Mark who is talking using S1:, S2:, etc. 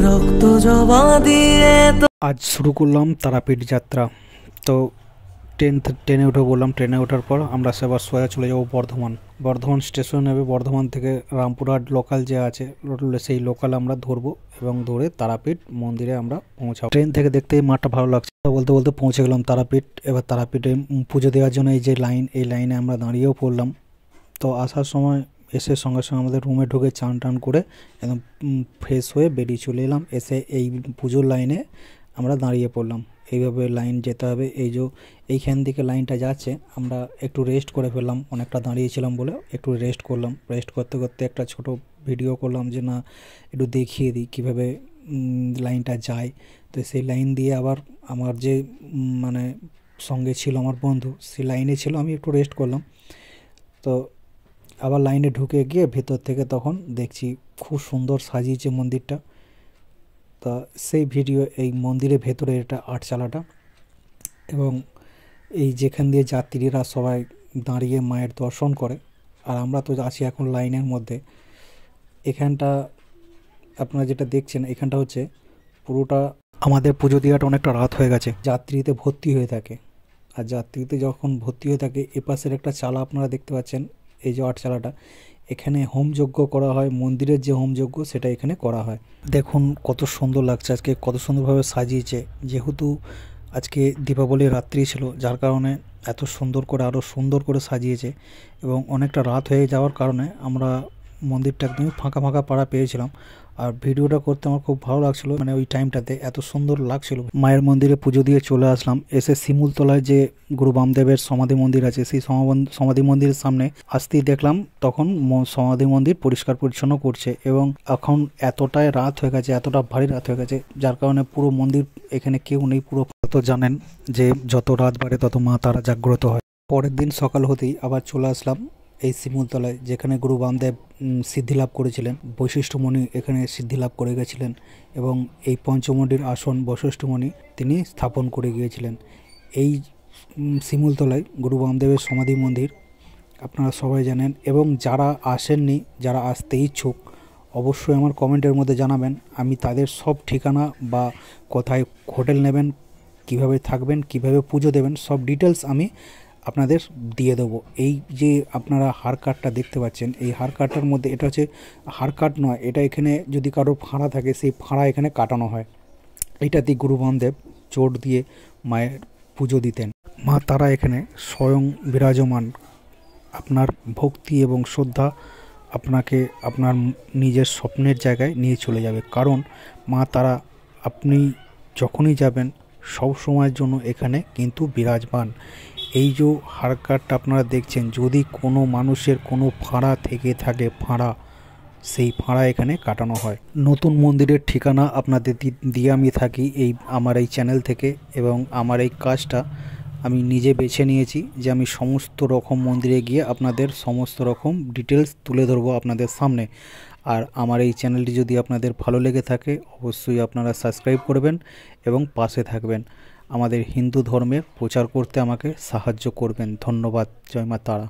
S1: রক্ত জবা দিয়ে
S2: আজ শুরু করলাম তারাপীঠ যাত্রা। তো ট্রেনে উঠে বললাম, ট্রেনে ওঠার পর আমরা সেবার সোজা চলে যাব বর্ধমান স্টেশন নেবে। বর্ধমান থেকে রামপুরহাট লোকাল যে আছে সেই লোকাল আমরা ধরবো এবং ধরে তারাপীঠ মন্দিরে আমরা পৌঁছাবো। ট্রেন থেকে দেখতে মাঠটা ভালো লাগছে। বলতে বলতে পৌঁছে গেলাম তারাপীঠ। এবার তারাপীঠে পুজো দেওয়ার জন্য এই যে লাইন, এই লাইনে আমরা দাঁড়িয়েও পড়লাম। তো আসার সময় এসে সঙ্গে সঙ্গে আমাদের রুমে ঢুকে চান টান করে একদম ফ্রেশ হয়ে বেরিয়ে চলে এলাম। এসে এই পুজোর লাইনে আমরা দাঁড়িয়ে পড়লাম। এইভাবে লাইন যেতে হবে। এই যে এইখান থেকে লাইনটা যাচ্ছে, আমরা একটু রেস্ট করে ফেললাম, অনেকটা দাঁড়িয়েছিলাম বলে একটু রেস্ট করলাম। রেস্ট করতে করতে একটা ছোট ভিডিও করলাম যে না একটু দেখিয়ে দিই কীভাবে লাইনটা যায়। তো সেই লাইন দিয়ে আবার আমার যে মানে সঙ্গে ছিল আমার বন্ধু, সেই লাইনে ছিল, আমি একটু রেস্ট করলাম। তো আবার লাইনে ঢুকে গিয়ে ভেতর থেকে তখন দেখছি খুব সুন্দর সাজিয়েছে মন্দিরটা। তা সেই ভিডিও, এই মন্দিরের ভেতরে এটা আটচালাটা, এবং এই যেখান দিয়ে যাত্রীরা সবাই দাঁড়িয়ে মায়ের দর্শন করে, আর আমরা তো আছি এখন লাইনের মধ্যে। এখানটা আপনারা যেটা দেখছেন, এখানটা হচ্ছে পুরোটা আমাদের পুজো দেওয়াটা অনেকটা রাত হয়ে গেছে, যাত্রীতে ভর্তি হয়ে থাকে। আর যাত্রীতে যখন ভর্তি হয়ে থাকে, এপাশের একটা চালা আপনারা দেখতে পাচ্ছেন, এই যে আটচালাটা, এখানে হোমযজ্ঞ করা হয়। মন্দিরের যে হোমযজ্ঞ সেটা এখানে করা হয়। দেখুন কত সুন্দর লাগছে, আজকে কত সুন্দরভাবে সাজিয়েছে। যেহেতু আজকে দীপাবলির রাত্রি ছিল, যার কারণে এত সুন্দর করে, আরও সুন্দর করে সাজিয়েছে। এবং অনেকটা রাত হয়ে যাওয়ার কারণে আমরা মন্দিরটা একদমই ফাঁকা ফাঁকা পাড়া পেয়েছিলাম। আর ভিডিওটা করতে আমার খুব ভালো লাগছিল, মানে ওই টাইমটাতে এত সুন্দর লাগছিল। মায়ের মন্দিরে পুজো দিয়ে চলে আসলাম। এসে শিমুলতলায় যে গুরু বামদেবের সমাধি মন্দির আছে, সেই সমাধি মন্দিরের সামনে আসতেই দেখলাম তখন সমাধি মন্দির পরিষ্কার পরিচ্ছন্ন করছে। এবং এখন এতটাই রাত হয়ে গেছে, এতটা ভারী রাত হয়ে গেছে, যার কারণে পুরো মন্দির এখানে কেউ নেই। পুরো তো জানেন যে যত রাত বাড়ে তত মা তারা জাগ্রত হয়। পরের দিন সকাল হতেই আবার চলে আসলাম এই শিমুলতলায়, যেখানে গুরু বামদেব সিদ্ধিলাভ করেছিলেন। বৈশিষ্ট্যমণি এখানে সিদ্ধিলাভ করে গেছিলেন এবং এই পঞ্চমুণ্ডির আসন বৈশিষ্ট্যমণি তিনি স্থাপন করে গিয়েছিলেন। এই শিমুলতলায় গুরু বামদেবের সমাধি মন্দির আপনারা সবাই জানেন। এবং যারা আসেননি, যারা আসতে ইচ্ছুক, অবশ্যই আমার কমেন্টের মধ্যে জানাবেন। আমি তাদের সব ঠিকানা বা কোথায় হোটেল নেবেন, কিভাবে থাকবেন, কিভাবে পুজো দেবেন, সব ডিটেলস আমি আপনাদের দিয়ে দেবো। এই যে আপনারা হার কার্ডটা দেখতে পাচ্ছেন, এই হার কার্ডটার মধ্যে এটা হচ্ছে হার কার্ড নয়, এটা এখানে যদি কারো ফাঁড়া থাকে সেই ফাঁড়া এখানে কাটানো হয়। এইটাতে গুরু বামদেব চোট দিয়ে মায়ের পুজো দিতেন। মা তারা এখানে স্বয়ং বিরাজমান। আপনার ভক্তি এবং শ্রদ্ধা আপনাকে আপনার নিজের স্বপ্নের জায়গায় নিয়ে চলে যাবে। কারণ মা তারা আপনি যখনই যাবেন সব সময়ের জন্য এখানে কিন্তু বিরাজমান। এই যে হার কার্ডটা আপনারা দেখছেন, যদি কোনো মানুষের কোনো ফাঁড়া থেকে থাকে, ফাঁড়া, সেই ফাঁড়া এখানে কাটানো হয়। নতুন মন্দিরের ঠিকানা আপনাদের দিয়ে আমি থাকি এই আমার এই চ্যানেল থেকে। এবং আমার এই কাজটা আমি নিজে বেছে নিয়েছি যে আমি সমস্ত রকম মন্দিরে গিয়ে আপনাদের সমস্ত রকম ডিটেলস তুলে ধরবো আপনাদের সামনে। আর আমার এই চ্যানেলটি যদি আপনাদের ভালো লেগে থাকে, অবশ্যই আপনারা সাবস্ক্রাইব করবেন এবং পাশে থাকবেন। আমাদের হিন্দু ধর্মের প্রচার করতে আমাকে সাহায্য করবেন। ধন্যবাদ। জয় মা তারা।